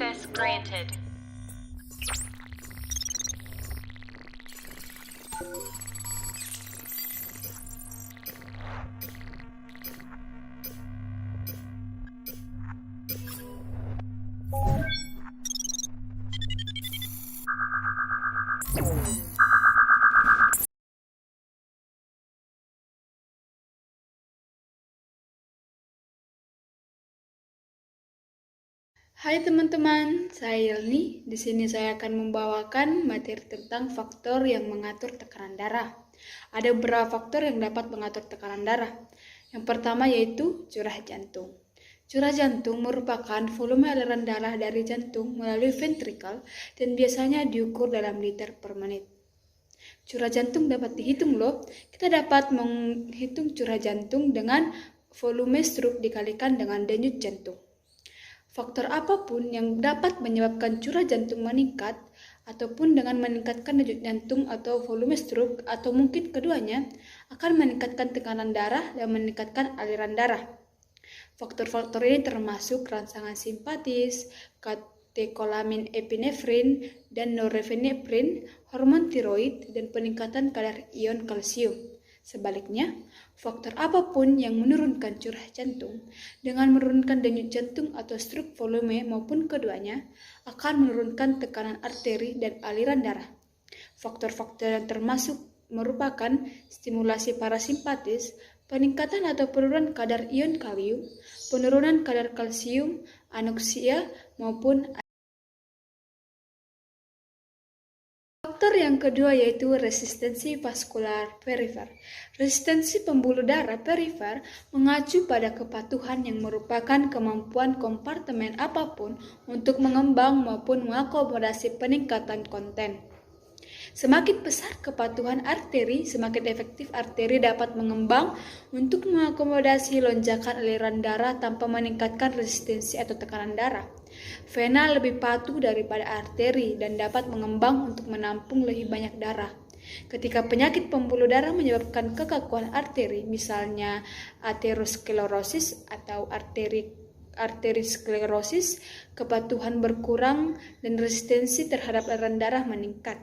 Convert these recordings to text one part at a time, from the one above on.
Access granted. Hai teman-teman, saya Yelni. Di sini saya akan membawakan materi tentang faktor yang mengatur tekanan darah. Ada beberapa faktor yang dapat mengatur tekanan darah. Yang pertama yaitu curah jantung. Curah jantung merupakan volume aliran darah dari jantung melalui ventrikel dan biasanya diukur dalam liter per menit. Curah jantung dapat dihitung loh. Kita dapat menghitung curah jantung dengan volume stroke dikalikan dengan denyut jantung. Faktor apapun yang dapat menyebabkan curah jantung meningkat, ataupun dengan meningkatkan denyut jantung atau volume stroke, atau mungkin keduanya, akan meningkatkan tekanan darah dan meningkatkan aliran darah. Faktor-faktor ini termasuk rangsangan simpatis, katekolamin epinefrin, dan norepinefrin, hormon tiroid, dan peningkatan kadar ion kalsium. Sebaliknya, faktor apapun yang menurunkan curah jantung dengan menurunkan denyut jantung atau stroke volume maupun keduanya akan menurunkan tekanan arteri dan aliran darah. Faktor-faktor yang termasuk merupakan stimulasi parasimpatis, peningkatan atau penurunan kadar ion kalium, penurunan kadar kalsium, anoksia, maupun faktor yang kedua yaitu resistensi vaskular perifer. Resistensi pembuluh darah perifer mengacu pada kepatuhan yang merupakan kemampuan kompartemen apapun untuk mengembang maupun mengakomodasi peningkatan konten. Semakin besar kepatuhan arteri, semakin efektif arteri dapat mengembang untuk mengakomodasi lonjakan aliran darah tanpa meningkatkan resistensi atau tekanan darah. Vena lebih patuh daripada arteri dan dapat mengembang untuk menampung lebih banyak darah. Ketika penyakit pembuluh darah menyebabkan kekakuan arteri, misalnya aterosklerosis atau arterisklerosis, kepatuhan berkurang dan resistensi terhadap aliran darah meningkat.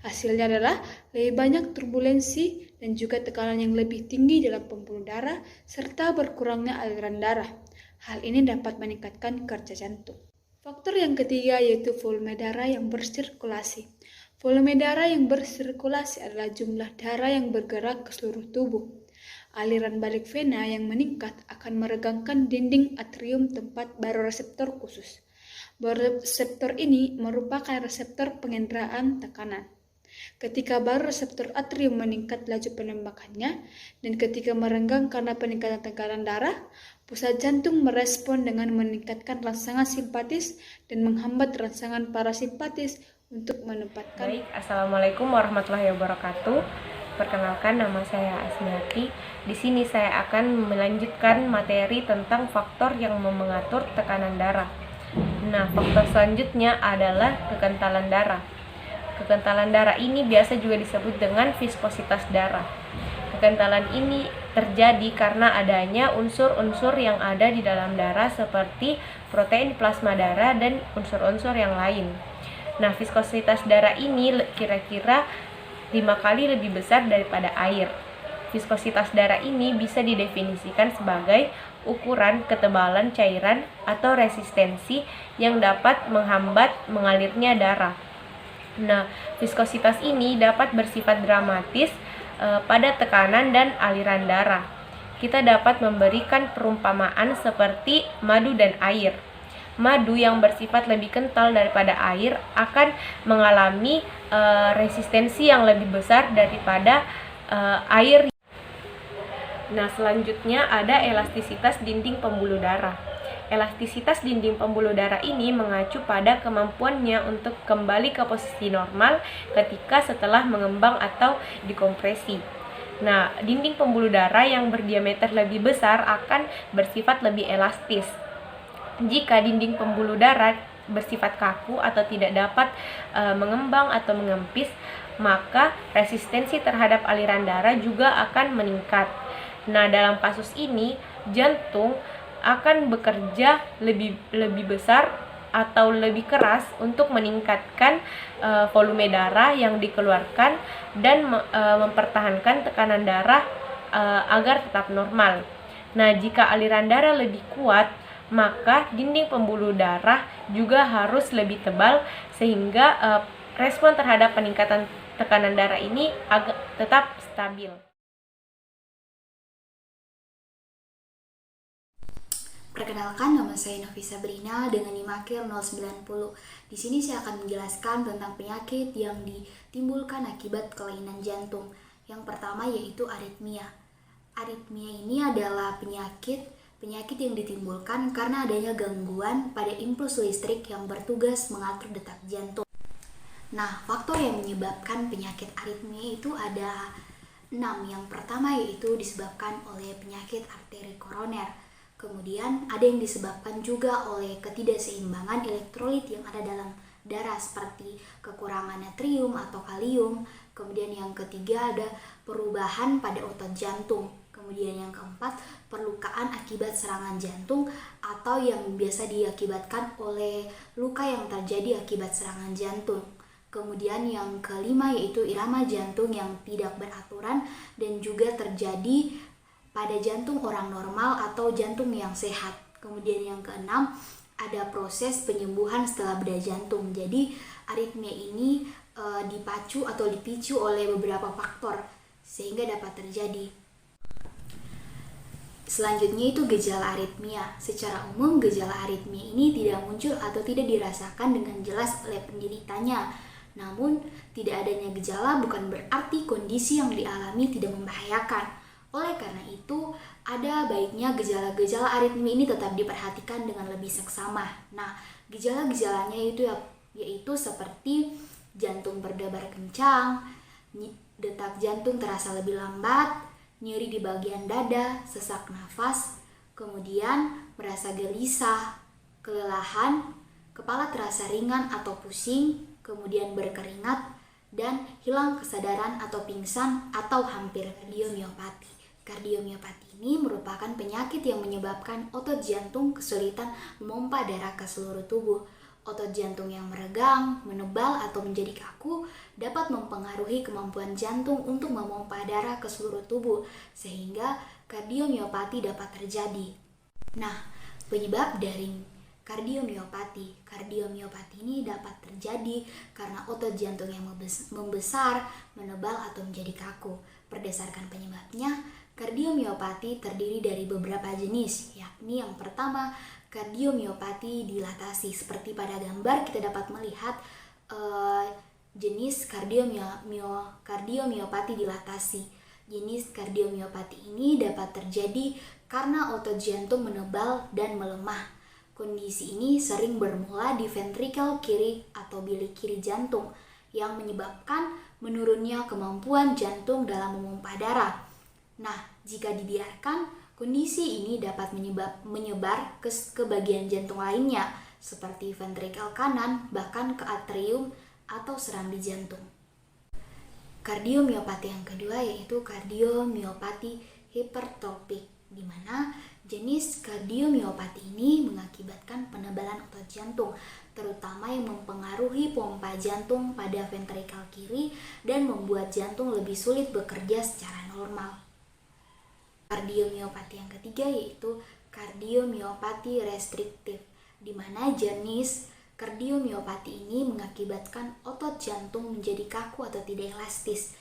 Hasilnya adalah lebih banyak turbulensi dan juga tekanan yang lebih tinggi dalam pembuluh darah serta berkurangnya aliran darah. Hal ini dapat meningkatkan kerja jantung. Faktor yang ketiga yaitu volume darah yang bersirkulasi. Volume darah yang bersirkulasi adalah jumlah darah yang bergerak ke seluruh tubuh. Aliran balik vena yang meningkat akan meregangkan dinding atrium tempat baroreseptor khusus. Baroreseptor ini merupakan reseptor pengenderaan tekanan. Ketika baroreseptor atrium meningkat laju penembakannya, dan ketika merenggang karena peningkatan tekanan darah, pusat jantung merespon dengan meningkatkan rangsangan simpatis dan menghambat rangsangan parasimpatis untuk menempatkan. Baik, Assalamualaikum warahmatullahi wabarakatuh. Perkenalkan, nama saya Asmiati. Di sini saya akan melanjutkan materi tentang faktor yang mengatur tekanan darah. Nah, faktor selanjutnya adalah kekentalan darah. Kekentalan darah ini biasa juga disebut dengan viskositas darah. Kekentalan ini terjadi karena adanya unsur-unsur yang ada di dalam darah seperti protein plasma darah dan unsur-unsur yang lain. Nah, viskositas darah ini kira-kira 5 kali lebih besar daripada air. Viskositas darah ini bisa didefinisikan sebagai ukuran ketebalan cairan atau resistensi yang dapat menghambat mengalirnya darah. Nah, viskositas ini dapat bersifat dramatis pada tekanan dan aliran darah. Kita dapat memberikan perumpamaan seperti madu dan air. Madu yang bersifat lebih kental daripada air akan mengalami resistensi yang lebih besar daripada air. Nah, selanjutnya ada elastisitas dinding pembuluh darah. Elastisitas dinding pembuluh darah ini mengacu pada kemampuannya untuk kembali ke posisi normal ketika setelah mengembang atau dikompresi. Nah, dinding pembuluh darah yang berdiameter lebih besar akan bersifat lebih elastis. Jika dinding pembuluh darah bersifat kaku atau tidak dapat mengembang atau mengempis, maka resistensi terhadap aliran darah juga akan meningkat. Nah, dalam kasus ini jantung akan bekerja lebih besar atau lebih keras untuk meningkatkan volume darah yang dikeluarkan dan mempertahankan tekanan darah agar tetap normal. Nah, jika aliran darah lebih kuat, maka dinding pembuluh darah juga harus lebih tebal sehingga respon terhadap peningkatan tekanan darah ini tetap stabil. Perkenalkan, nama saya Novi Sabrina dengan NIM akhir 090. Di sini saya akan menjelaskan tentang penyakit yang ditimbulkan akibat kelainan jantung. Yang pertama yaitu aritmia. Aritmia ini adalah penyakit yang ditimbulkan karena adanya gangguan pada impuls listrik yang bertugas mengatur detak jantung. Nah, faktor yang menyebabkan penyakit aritmia itu ada 6. Yang pertama yaitu disebabkan oleh penyakit arteri koroner. Kemudian ada yang disebabkan juga oleh ketidakseimbangan elektrolit yang ada dalam darah seperti kekurangan natrium atau kalium. Kemudian yang ketiga ada perubahan pada otot jantung. Kemudian yang keempat, perlukaan akibat serangan jantung atau yang biasa diakibatkan oleh luka yang terjadi akibat serangan jantung. Kemudian yang kelima yaitu irama jantung yang tidak beraturan dan juga terjadi pada jantung orang normal atau jantung yang sehat. Kemudian yang keenam, ada proses penyembuhan setelah bedah jantung. Jadi aritmia ini dipacu atau dipicu oleh beberapa faktor sehingga dapat terjadi. Selanjutnya itu gejala aritmia. Secara umum gejala aritmia ini tidak muncul atau tidak dirasakan dengan jelas oleh penderitanya. Namun tidak adanya gejala bukan berarti kondisi yang dialami tidak membahayakan. Oleh karena itu, ada baiknya gejala-gejala aritmia ini tetap diperhatikan dengan lebih seksama. Nah, gejala-gejalanya yaitu seperti jantung berdebar kencang, detak jantung terasa lebih lambat, nyeri di bagian dada, sesak nafas, kemudian merasa gelisah, kelelahan, kepala terasa ringan atau pusing, kemudian berkeringat, dan hilang kesadaran atau pingsan atau hampir kardiomiopati. Kardiomiopati ini merupakan penyakit yang menyebabkan otot jantung kesulitan memompa darah ke seluruh tubuh. Otot jantung yang meregang, menebal, atau menjadi kaku dapat mempengaruhi kemampuan jantung untuk memompa darah ke seluruh tubuh, sehingga kardiomiopati dapat terjadi. Nah, penyebab dari kardiomiopati. Kardiomiopati ini dapat terjadi karena otot jantung yang membesar, menebal, atau menjadi kaku. Berdasarkan penyebabnya, kardiomiopati terdiri dari beberapa jenis, yakni yang pertama, kardiomiopati dilatasi. Seperti pada gambar kita dapat melihat jenis kardiomiopati dilatasi. Jenis kardiomiopati ini dapat terjadi karena otot jantung menebal dan melemah. Kondisi ini sering bermula di ventrikel kiri atau bilik kiri jantung yang menyebabkan menurunnya kemampuan jantung dalam memompa darah. Nah, jika dibiarkan, kondisi ini dapat menyebar ke bagian jantung lainnya, seperti ventrikel kanan, bahkan ke atrium atau serambi jantung. Kardiomiopati yang kedua yaitu kardiomiopati hipertrofik, di mana jenis kardiomiopati ini mengakibatkan penebalan otot jantung, terutama yang mempengaruhi pompa jantung pada ventrikel kiri dan membuat jantung lebih sulit bekerja secara normal. Kardiomiopati yang ketiga yaitu kardiomiopati restriktif, di mana jenis kardiomiopati ini mengakibatkan otot jantung menjadi kaku atau tidak elastis.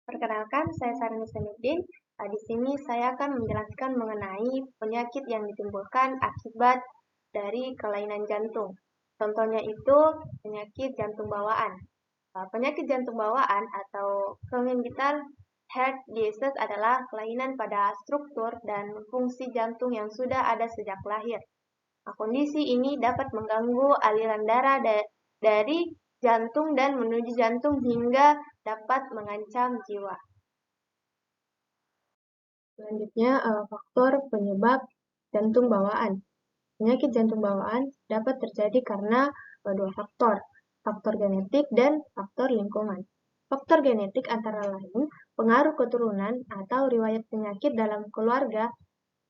Perkenalkan, saya Sarni Sanudin. Di sini saya akan menjelaskan mengenai penyakit yang ditimbulkan akibat dari kelainan jantung. Contohnya itu penyakit jantung bawaan. Penyakit jantung bawaan atau congenital heart disease adalah kelainan pada struktur dan fungsi jantung yang sudah ada sejak lahir. Kondisi ini dapat mengganggu aliran darah dari jantung dan menuju jantung hingga dapat mengancam jiwa. Selanjutnya, faktor penyebab jantung bawaan. Penyakit jantung bawaan dapat terjadi karena dua faktor genetik dan faktor lingkungan. Faktor genetik antara lain pengaruh keturunan atau riwayat penyakit dalam keluarga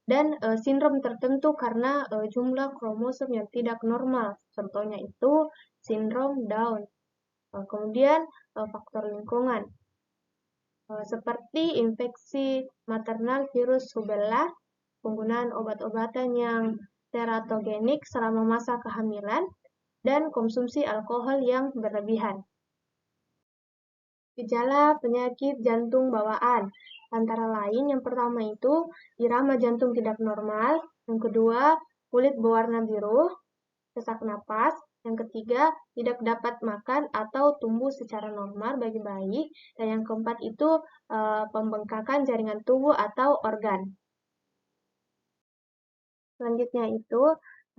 dan sindrom tertentu karena jumlah kromosom yang tidak normal. Contohnya itu sindrom Down. Kemudian faktor lingkungan seperti infeksi maternal virus rubella, penggunaan obat-obatan yang teratogenik selama masa kehamilan, dan konsumsi alkohol yang berlebihan. Gejala penyakit jantung bawaan antara lain yang pertama itu irama jantung tidak normal, yang kedua kulit berwarna biru, sesak napas, yang ketiga tidak dapat makan atau tumbuh secara normal bagi bayi, dan yang keempat itu pembengkakan jaringan tubuh atau organ. Selanjutnya itu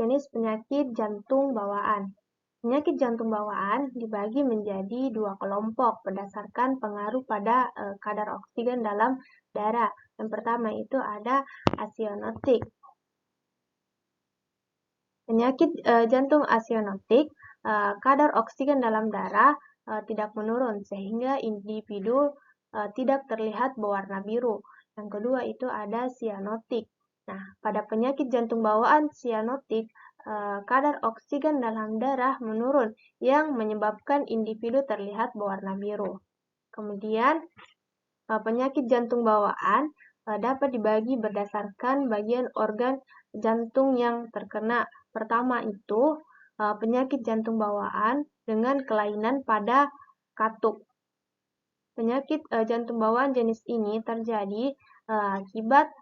jenis penyakit jantung bawaan. Penyakit jantung bawaan dibagi menjadi dua kelompok berdasarkan pengaruh pada kadar oksigen dalam darah. Yang pertama itu ada asionotik. Penyakit jantung asionotik, kadar oksigen dalam darah tidak menurun sehingga individu tidak terlihat berwarna biru. Yang kedua itu ada sianotik. Nah, pada penyakit jantung bawaan sianotik, kadar oksigen dalam darah menurun yang menyebabkan individu terlihat berwarna biru. Kemudian, penyakit jantung bawaan dapat dibagi berdasarkan bagian organ jantung yang terkena. Pertama itu penyakit jantung bawaan dengan kelainan pada katup. Penyakit jantung bawaan jenis ini terjadi akibat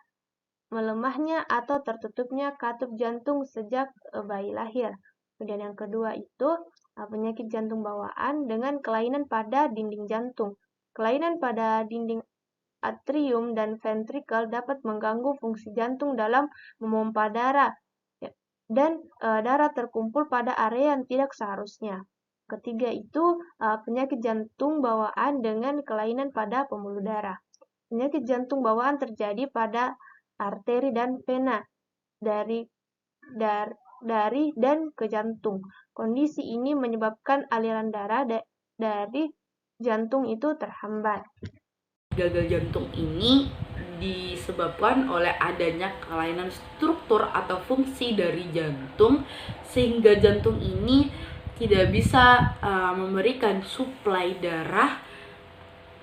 melemahnya atau tertutupnya katup jantung sejak bayi lahir. Kemudian yang kedua itu penyakit jantung bawaan dengan kelainan pada dinding jantung. Kelainan pada dinding atrium dan ventrikel dapat mengganggu fungsi jantung dalam memompa darah dan darah terkumpul pada area yang tidak seharusnya. Ketiga itu penyakit jantung bawaan dengan kelainan pada pembuluh darah. Penyakit jantung bawaan terjadi pada arteri dan vena dari dan ke jantung. Kondisi ini menyebabkan aliran darah dari jantung itu terhambat. Gagal jantung ini disebabkan oleh adanya kelainan struktur atau fungsi dari jantung sehingga jantung ini tidak bisa memberikan suplai darah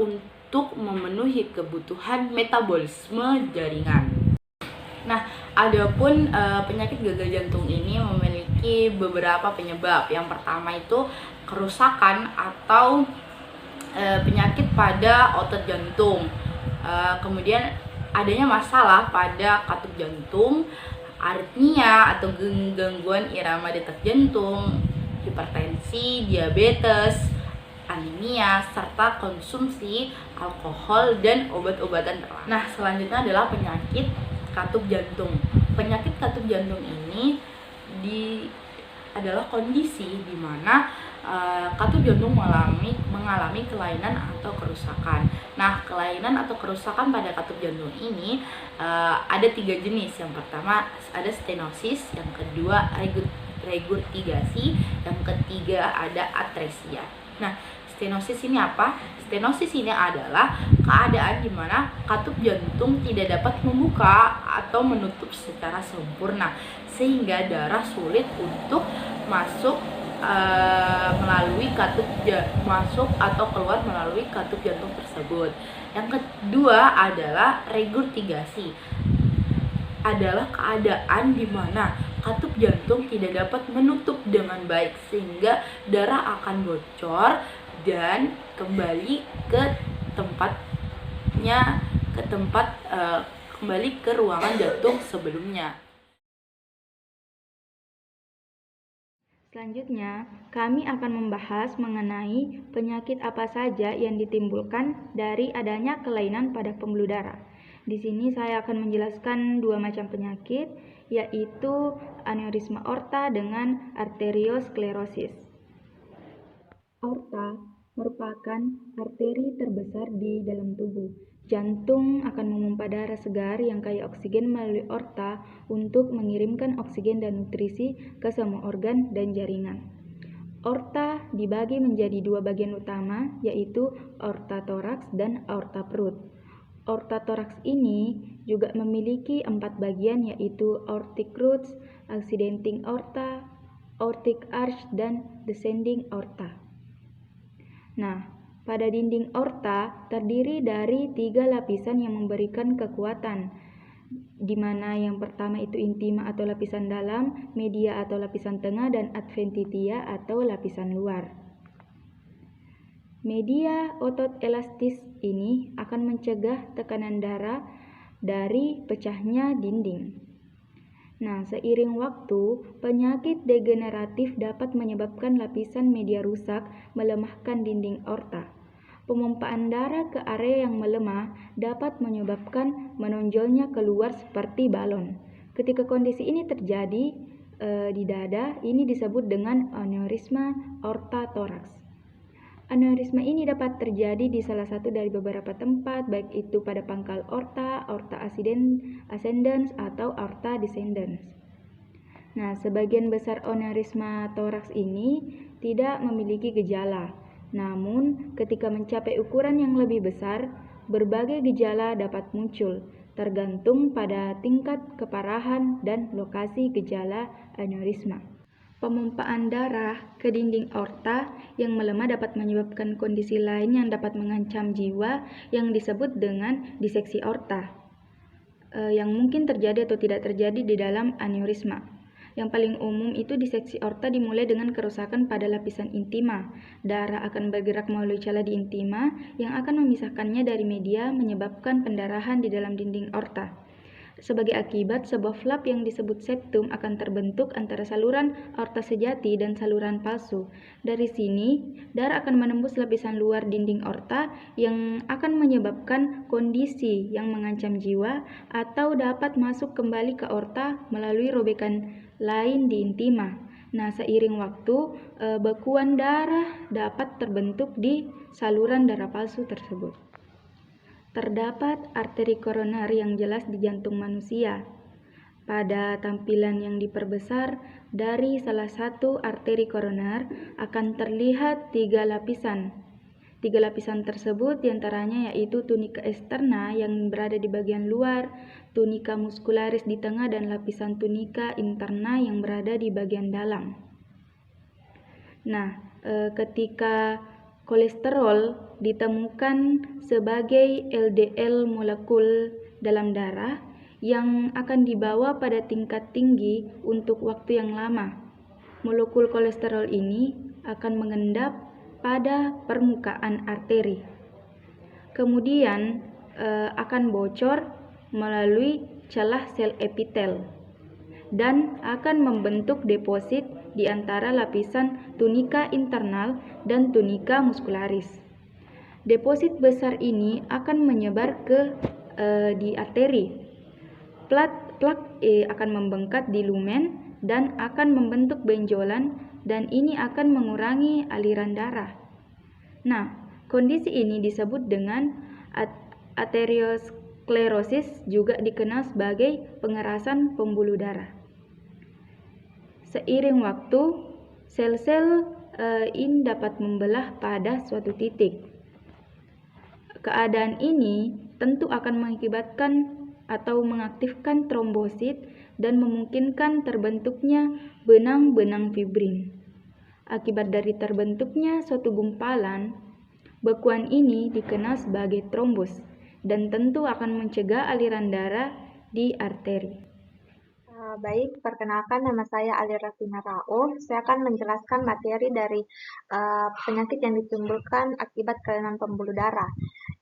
untuk memenuhi kebutuhan metabolisme jaringan. Nah, adapun penyakit gagal jantung ini memiliki beberapa penyebab. Yang pertama itu kerusakan atau penyakit pada otot jantung. Kemudian adanya masalah pada katup jantung, aritmia atau gangguan irama detak jantung, hipertensi, diabetes, anemia, serta konsumsi alkohol dan obat-obatan terlarang. Nah, selanjutnya adalah penyakit katup jantung. Penyakit katup jantung ini adalah kondisi di mana katup jantung mengalami kelainan atau kerusakan. Nah, kelainan atau kerusakan pada katup jantung ini ada 3 jenis. Yang pertama ada stenosis, yang kedua regurgitasi, yang ketiga ada atresia. Nah, stenosis ini apa? Stenosis ini adalah keadaan di mana katup jantung tidak dapat membuka atau menutup secara sempurna sehingga darah sulit untuk masuk masuk atau keluar melalui katup jantung tersebut. Yang kedua adalah regurgitasi. Adalah keadaan di mana katup jantung tidak dapat menutup dengan baik sehingga darah akan bocor dan kembali kembali ke ruangan jantung sebelumnya. Selanjutnya, kami akan membahas mengenai penyakit apa saja yang ditimbulkan dari adanya kelainan pada pembuluh darah. Di sini saya akan menjelaskan 2 macam penyakit, yaitu aneurisma aorta dengan arteriosklerosis. Aorta merupakan arteri terbesar di dalam tubuh. Jantung akan memompa darah segar yang kaya oksigen melalui aorta untuk mengirimkan oksigen dan nutrisi ke semua organ dan jaringan. Aorta dibagi menjadi 2 bagian utama, yaitu aorta toraks dan aorta perut. Aorta toraks ini juga memiliki 4 bagian, yaitu aortic roots, accidenting aorta, aortic arch, dan descending aorta. Nah, pada dinding aorta terdiri dari 3 lapisan yang memberikan kekuatan, di mana yang pertama itu intima atau lapisan dalam, media atau lapisan tengah, dan adventitia atau lapisan luar. Media otot elastis ini akan mencegah tekanan darah dari pecahnya dinding. Nah, seiring waktu, penyakit degeneratif dapat menyebabkan lapisan media rusak, melemahkan dinding aorta. Pemompaan darah ke area yang melemah dapat menyebabkan menonjolnya keluar seperti balon. Ketika kondisi ini terjadi di dada, ini disebut dengan aneurisma aorta toraks. Aneurisma ini dapat terjadi di salah satu dari beberapa tempat, baik itu pada pangkal aorta, aorta ascendens, atau aorta descendens. Nah, sebagian besar aneurisma toraks ini tidak memiliki gejala. Namun, ketika mencapai ukuran yang lebih besar, berbagai gejala dapat muncul, tergantung pada tingkat keparahan dan lokasi gejala aneurisma. Pemompaan darah ke dinding aorta yang melemah dapat menyebabkan kondisi lain yang dapat mengancam jiwa yang disebut dengan diseksi aorta, yang mungkin terjadi atau tidak terjadi di dalam aneurisma. Yang paling umum itu diseksi aorta dimulai dengan kerusakan pada lapisan intima. Darah akan bergerak melalui celah di intima yang akan memisahkannya dari media, menyebabkan pendarahan di dalam dinding aorta. Sebagai akibat, sebuah flap yang disebut septum akan terbentuk antara saluran aorta sejati dan saluran palsu. Dari sini, darah akan menembus lapisan luar dinding aorta yang akan menyebabkan kondisi yang mengancam jiwa, atau dapat masuk kembali ke aorta melalui robekan lain di intima. Nah, seiring waktu, bekuan darah dapat terbentuk di saluran darah palsu tersebut. Terdapat arteri koroner yang jelas di jantung manusia. Pada tampilan yang diperbesar, dari salah satu arteri koroner akan terlihat 3 lapisan. 3 lapisan tersebut diantaranya yaitu tunika eksterna yang berada di bagian luar, tunika muscularis di tengah, dan lapisan tunika interna yang berada di bagian dalam. Nah, ketika kolesterol ditemukan sebagai LDL molekul dalam darah yang akan dibawa pada tingkat tinggi untuk waktu yang lama. Molekul kolesterol ini akan mengendap pada permukaan arteri. Kemudian akan bocor melalui celah sel epitel dan akan membentuk deposit di antara lapisan tunika internal dan tunika muscularis. Deposit besar ini akan menyebar ke di arteri. Plak akan membengkak di lumen dan akan membentuk benjolan, dan ini akan mengurangi aliran darah. Nah, kondisi ini disebut dengan aterosklerosis, juga dikenal sebagai pengerasan pembuluh darah. Seiring waktu, sel-sel ini dapat membelah pada suatu titik. Keadaan ini tentu akan mengakibatkan atau mengaktifkan trombosit dan memungkinkan terbentuknya benang-benang fibrin. Akibat dari terbentuknya suatu gumpalan, bekuan ini dikenal sebagai trombus dan tentu akan mencegah aliran darah di arteri. Baik, perkenalkan, nama saya Alira Vina Rauf. Saya akan menjelaskan materi dari penyakit yang ditimbulkan akibat kelainan pembuluh darah,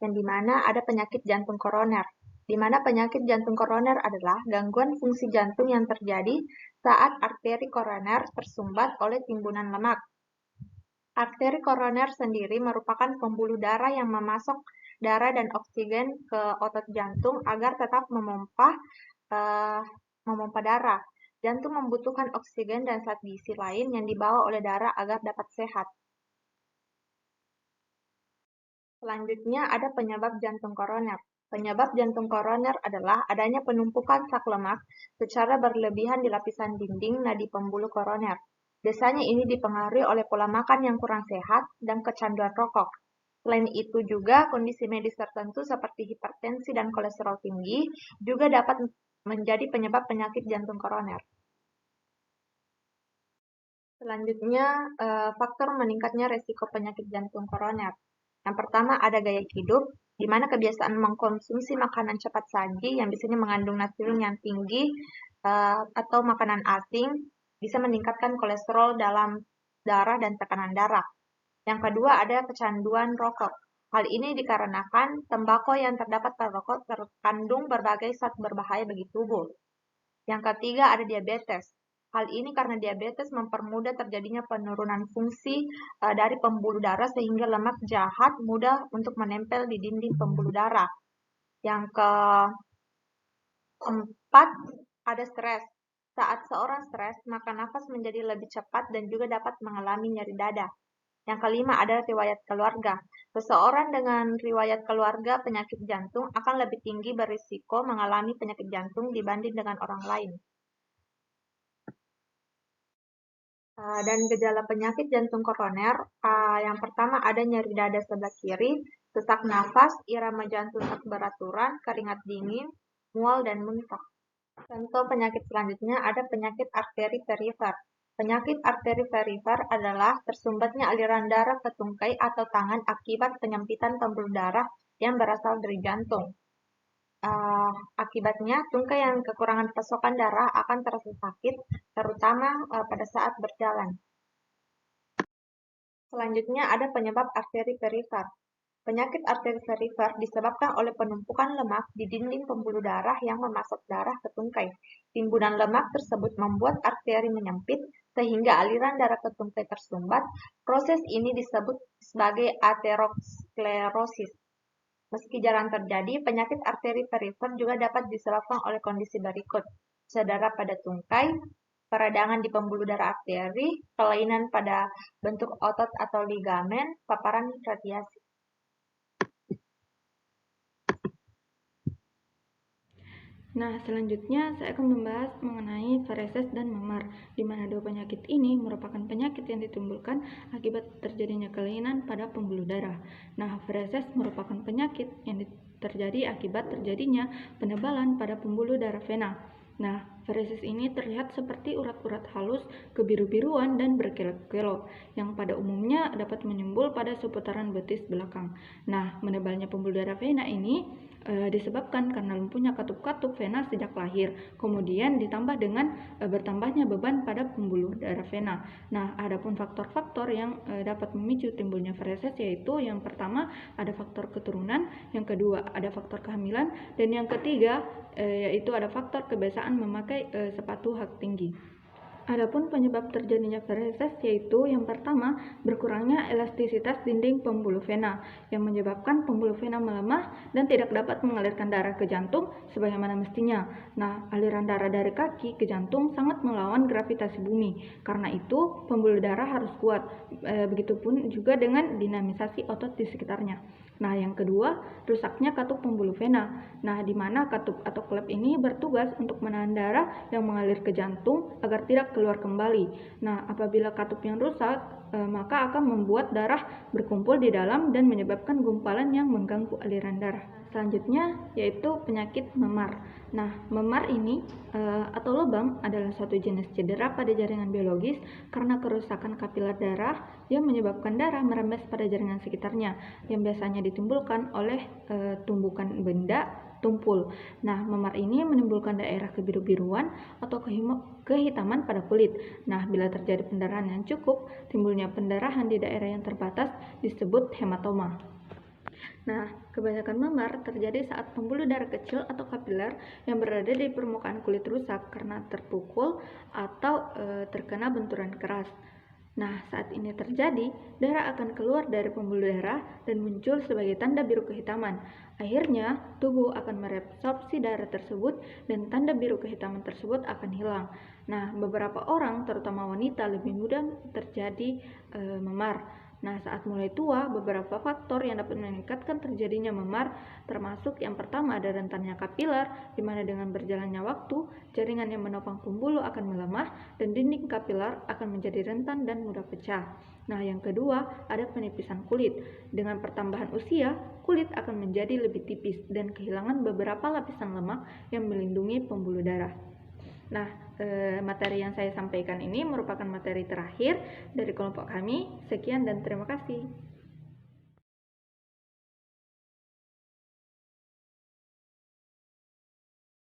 yang dimana ada penyakit jantung koroner. Di mana penyakit jantung koroner adalah gangguan fungsi jantung yang terjadi saat arteri koroner tersumbat oleh timbunan lemak. Arteri koroner sendiri merupakan pembuluh darah yang memasok darah dan oksigen ke otot jantung agar tetap memompa darah. Jantung membutuhkan oksigen dan zat gizi lain yang dibawa oleh darah agar dapat sehat. Selanjutnya ada penyebab jantung koroner. Penyebab jantung koroner adalah adanya penumpukan sak lemak secara berlebihan di lapisan dinding nadi pembuluh koroner. Biasanya ini dipengaruhi oleh pola makan yang kurang sehat dan kecanduan rokok. Selain itu juga kondisi medis tertentu seperti hipertensi dan kolesterol tinggi juga dapat menjadi penyebab penyakit jantung koroner. Selanjutnya, faktor meningkatnya resiko penyakit jantung koroner. Yang pertama ada gaya hidup, di mana kebiasaan mengkonsumsi makanan cepat saji yang biasanya mengandung natrium yang tinggi atau makanan asing bisa meningkatkan kolesterol dalam darah dan tekanan darah. Yang kedua ada kecanduan rokok. Hal ini dikarenakan tembakau yang terdapat pada rokok terkandung berbagai zat berbahaya bagi tubuh. Yang ketiga ada diabetes. Hal ini karena diabetes mempermudah terjadinya penurunan fungsi dari pembuluh darah sehingga lemak jahat mudah untuk menempel di dinding pembuluh darah. Yang keempat ada stres. Saat seorang stres, maka nafas menjadi lebih cepat dan juga dapat mengalami nyeri dada. Yang kelima ada riwayat keluarga. Seseorang dengan riwayat keluarga penyakit jantung akan lebih tinggi berisiko mengalami penyakit jantung dibanding dengan orang lain. Dan gejala penyakit jantung koroner, yang pertama ada nyeri dada sebelah kiri, sesak nafas, irama jantung tak beraturan, keringat dingin, mual, dan muntah. Contoh penyakit selanjutnya ada penyakit arteri perifer. Penyakit arteri perifer adalah tersumbatnya aliran darah ke tungkai atau tangan akibat penyempitan pembuluh darah yang berasal dari jantung. Akibatnya, tungkai yang kekurangan pasokan darah akan terasa sakit, terutama pada saat berjalan. Selanjutnya ada penyebab arteri perifer. Penyakit arteri perifer disebabkan oleh penumpukan lemak di dinding pembuluh darah yang memasok darah ke tungkai. Timbunan lemak tersebut membuat arteri menyempit sehingga aliran darah ke tungkai tersumbat. Proses ini disebut sebagai aterosklerosis. Meski jarang terjadi, penyakit arteri perifer juga dapat disebabkan oleh kondisi berikut: cedera pada tungkai, peradangan di pembuluh darah arteri, kelainan pada bentuk otot atau ligamen, paparan radiasi. Nah, selanjutnya saya akan membahas mengenai vareses dan memar, di mana dua penyakit ini merupakan penyakit yang ditimbulkan akibat terjadinya kelainan pada pembuluh darah. Nah, vareses merupakan penyakit yang terjadi akibat terjadinya penebalan pada pembuluh darah vena. Nah, vareses ini terlihat seperti urat-urat halus kebiru-biruan dan berkelok-kelok yang pada umumnya dapat menimbul pada seputaran betis belakang. Nah, menebalnya pembuluh darah vena ini disebabkan karena lumpuhnya katup-katup vena sejak lahir, kemudian ditambah dengan bertambahnya beban pada pembuluh darah vena. Nah, adapun faktor-faktor yang dapat memicu timbulnya vareses yaitu yang pertama ada faktor keturunan, yang kedua ada faktor kehamilan, dan yang ketiga yaitu ada faktor kebiasaan memakai sepatu hak tinggi. Adapun penyebab terjadinya vareses yaitu yang pertama berkurangnya elastisitas dinding pembuluh vena yang menyebabkan pembuluh vena melemah dan tidak dapat mengalirkan darah ke jantung sebagaimana mestinya. Nah, aliran darah dari kaki ke jantung sangat melawan gravitasi bumi. Karena itu, pembuluh darah harus kuat. Begitupun juga dengan dinamisasi otot di sekitarnya. Nah, yang kedua, rusaknya katup pembuluh vena. Nah, di mana katup atau klep ini bertugas untuk menahan darah yang mengalir ke jantung agar tidak keluar kembali. Nah, apabila katup yang rusak, maka akan membuat darah berkumpul di dalam dan menyebabkan gumpalan yang mengganggu aliran darah. Selanjutnya yaitu penyakit memar. Nah, memar ini atau lebam adalah suatu jenis cedera pada jaringan biologis karena kerusakan kapiler darah yang menyebabkan darah merembes pada jaringan sekitarnya yang biasanya ditimbulkan oleh tumbukan benda tumpul. Nah, memar ini menimbulkan daerah kebiru-biruan atau kehitaman pada kulit. Nah, bila terjadi pendarahan yang cukup, timbulnya pendarahan di daerah yang terbatas disebut hematoma. Nah, kebanyakan memar terjadi saat pembuluh darah kecil atau kapiler yang berada di permukaan kulit rusak karena terpukul atau terkena benturan keras. Nah, saat ini terjadi, darah akan keluar dari pembuluh darah dan muncul sebagai tanda biru kehitaman. Akhirnya, tubuh akan mereabsorpsi darah tersebut dan tanda biru kehitaman tersebut akan hilang. Nah, beberapa orang, terutama wanita, lebih mudah terjadi memar. Nah, saat mulai tua, beberapa faktor yang dapat meningkatkan terjadinya memar, termasuk yang pertama ada rentannya kapiler, di mana dengan berjalannya waktu, jaringan yang menopang pembuluh akan melemah, dan dinding kapiler akan menjadi rentan dan mudah pecah. Nah, yang kedua ada penipisan kulit. Dengan pertambahan usia, kulit akan menjadi lebih tipis dan kehilangan beberapa lapisan lemak yang melindungi pembuluh darah. Nah, materi yang saya sampaikan ini merupakan materi terakhir dari kelompok kami. Sekian dan terima kasih.